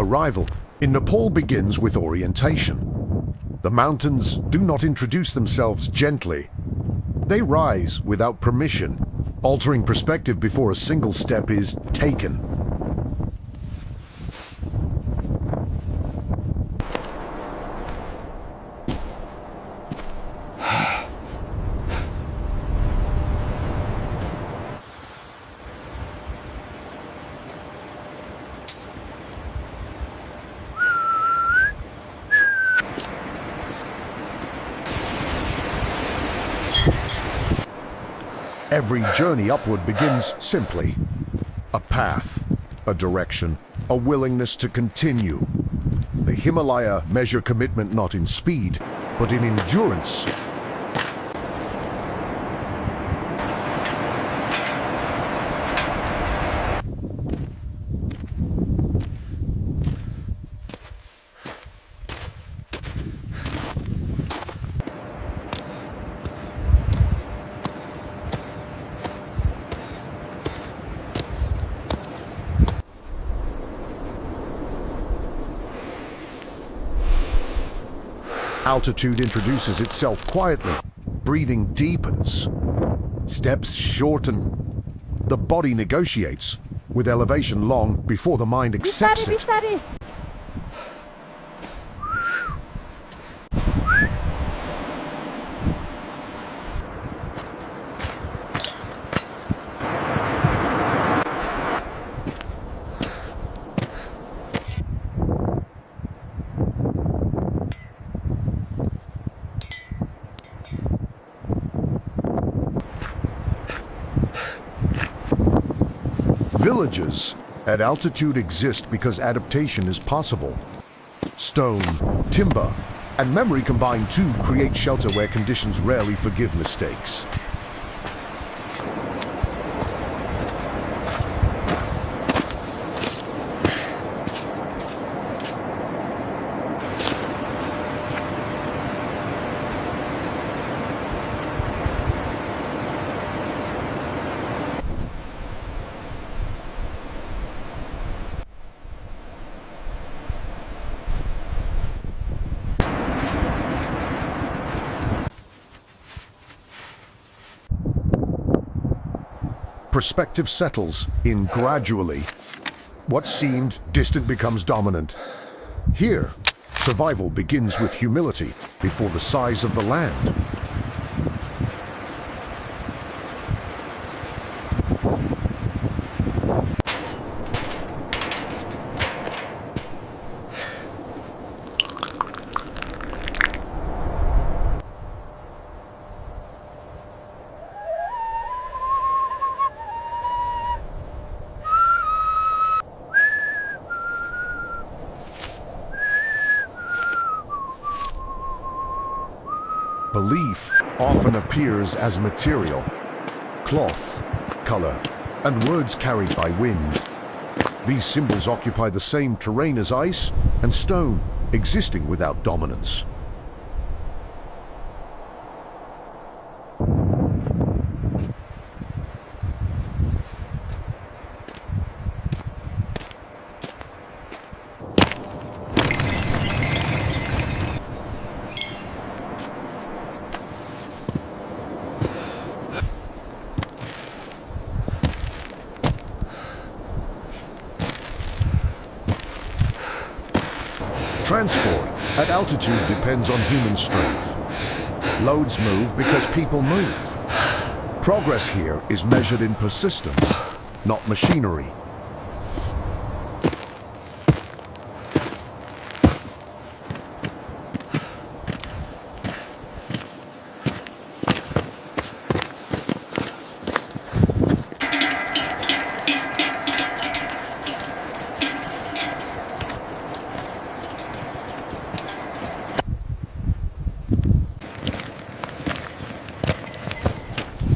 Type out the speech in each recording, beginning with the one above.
Arrival in Nepal begins with orientation. The mountains do not introduce themselves gently. They rise without permission, altering perspective before a single step is taken. Every journey upward begins simply. A path, a direction, a willingness to continue. The Himalaya measure commitment not in speed, but in endurance. Altitude introduces itself quietly. Breathing deepens. Steps shorten. The body negotiates, with elevation long before the mind accepts it. Villages at altitude exist because adaptation is possible. Stone, timber, and memory combined to create shelter where conditions rarely forgive mistakes. Perspective settles in gradually. What seemed distant becomes dominant. Here, survival begins with humility before the size of the land. Belief often appears as material, cloth, color, and words carried by wind. These symbols occupy the same terrain as ice and stone, existing without dominance. Transport at altitude depends on human strength. Loads move because people move. Progress here is measured in persistence, not machinery.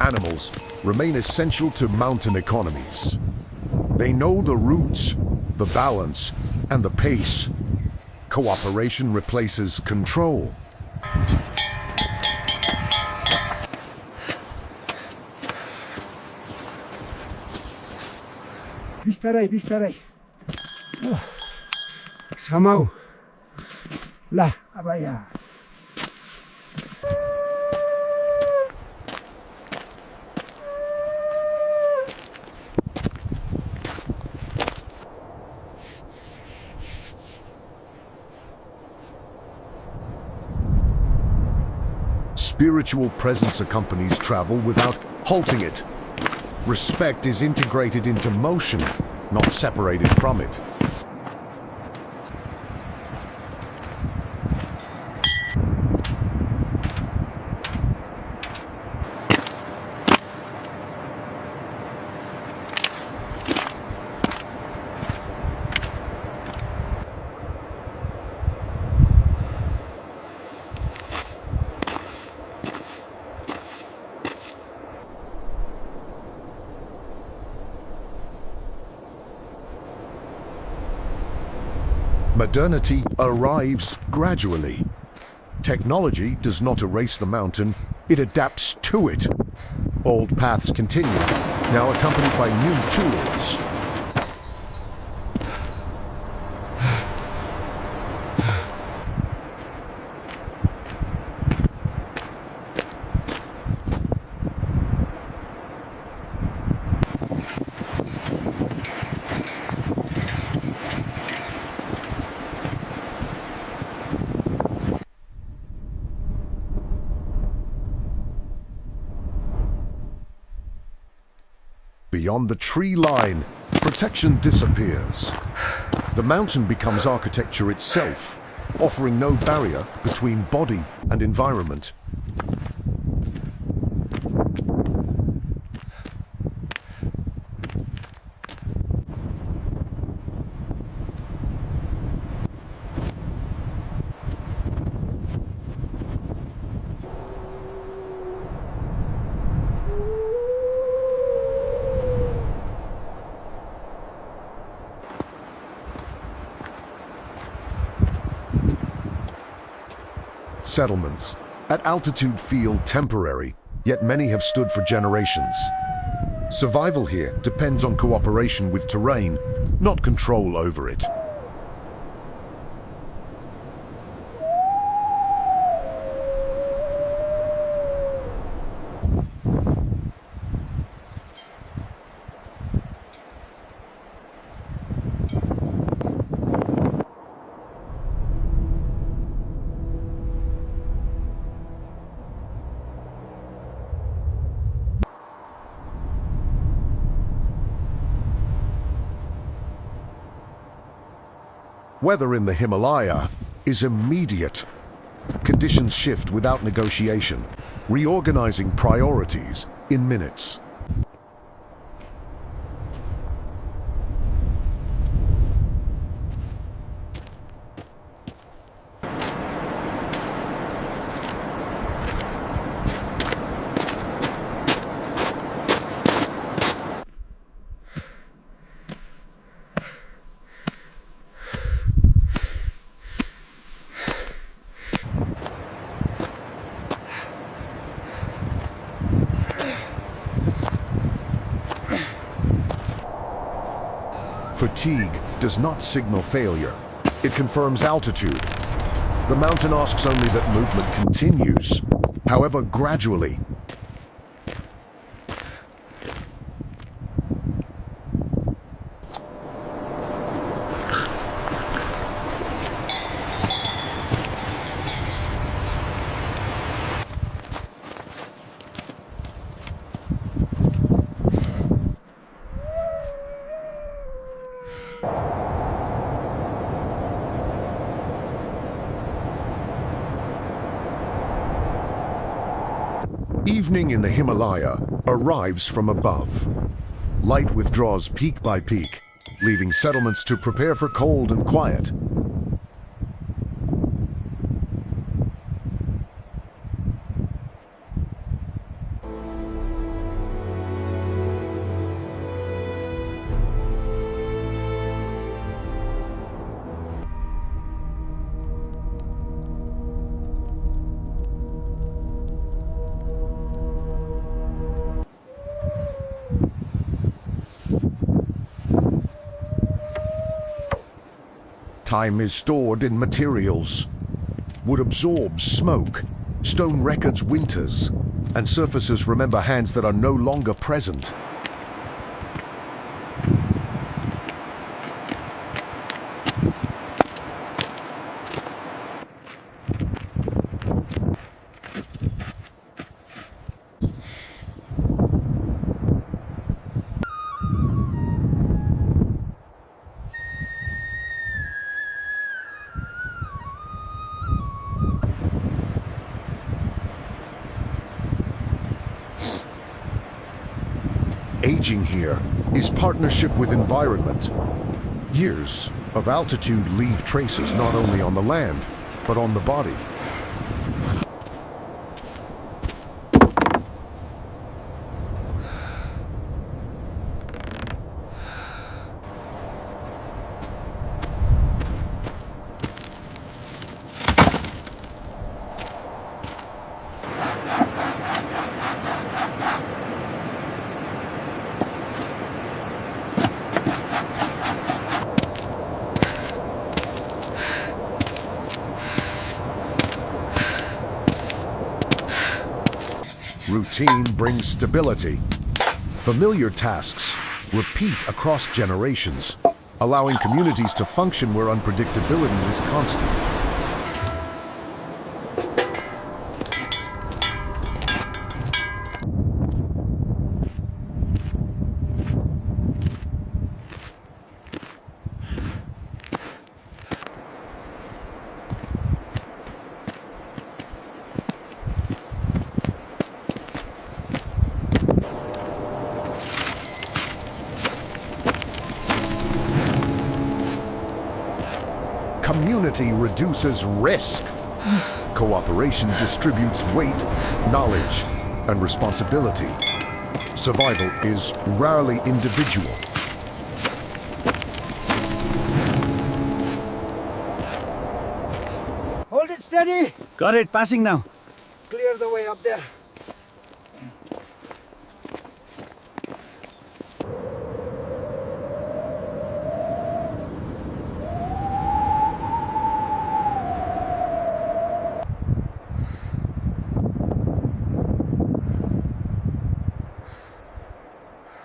Animals remain essential to mountain economies. They know the routes, the balance, and the pace. Cooperation replaces control. Bistaray. Samau. Lah, apa ya? Spiritual presence accompanies travel without halting it. Respect is integrated into motion, not separated from it. Modernity arrives gradually. Technology does not erase the mountain, it adapts to it. Old paths continue, now accompanied by new tools. Beyond the tree line, protection disappears. The mountain becomes architecture itself, offering no barrier between body and environment. Settlements at altitude feel temporary, yet many have stood for generations. Survival here depends on cooperation with terrain, not control over it. Weather in the Himalaya is immediate. Conditions shift without negotiation, reorganizing priorities in minutes. Fatigue does not signal failure. It confirms altitude. The mountain asks only that movement continues, however gradually. Evening in the Himalaya arrives from above. Light withdraws peak by peak, leaving settlements to prepare for cold and quiet. Time is stored in materials. Wood absorbs smoke, stone records winters, and surfaces remember hands that are no longer present. Aging here is partnership with environment. Years of altitude leave traces not only on the land, but on the body. Routine brings stability. Familiar tasks repeat across generations, allowing communities to function where unpredictability is constant. Community reduces risk. Cooperation distributes weight, knowledge, and responsibility. Survival is rarely individual. Hold it steady. Got it, passing now. Clear the way up there.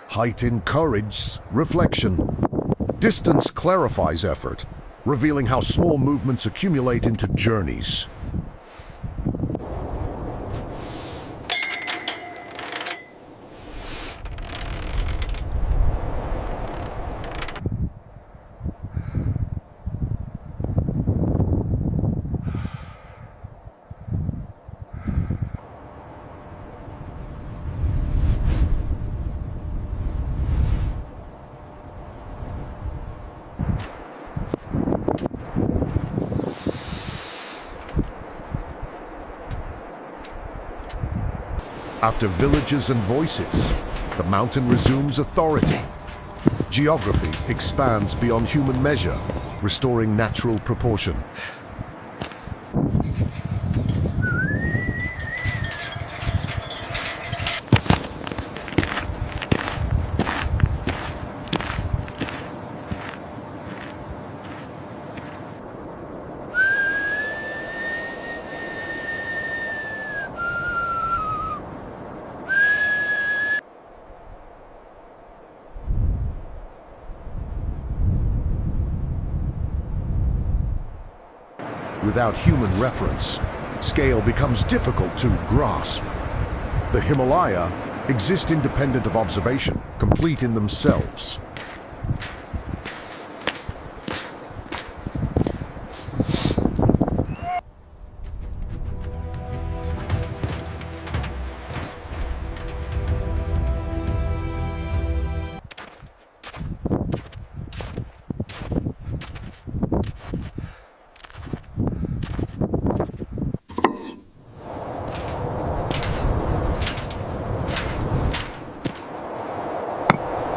Height encourages reflection. Distance clarifies effort, revealing how small movements accumulate into journeys. After villages and voices, the mountain resumes authority. Geography expands beyond human measure, restoring natural proportion. Without human reference, scale becomes difficult to grasp. The Himalaya exist independent of observation, complete in themselves.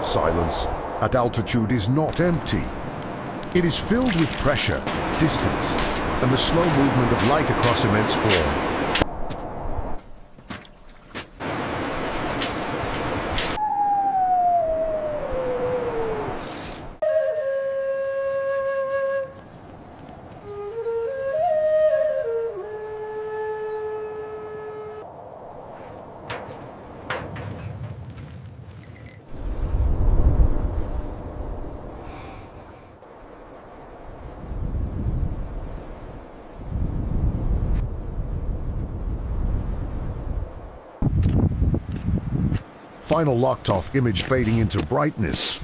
Silence at altitude is not empty. It is filled with pressure, distance, and the slow movement of light across immense form. final locked-off image fading into brightness.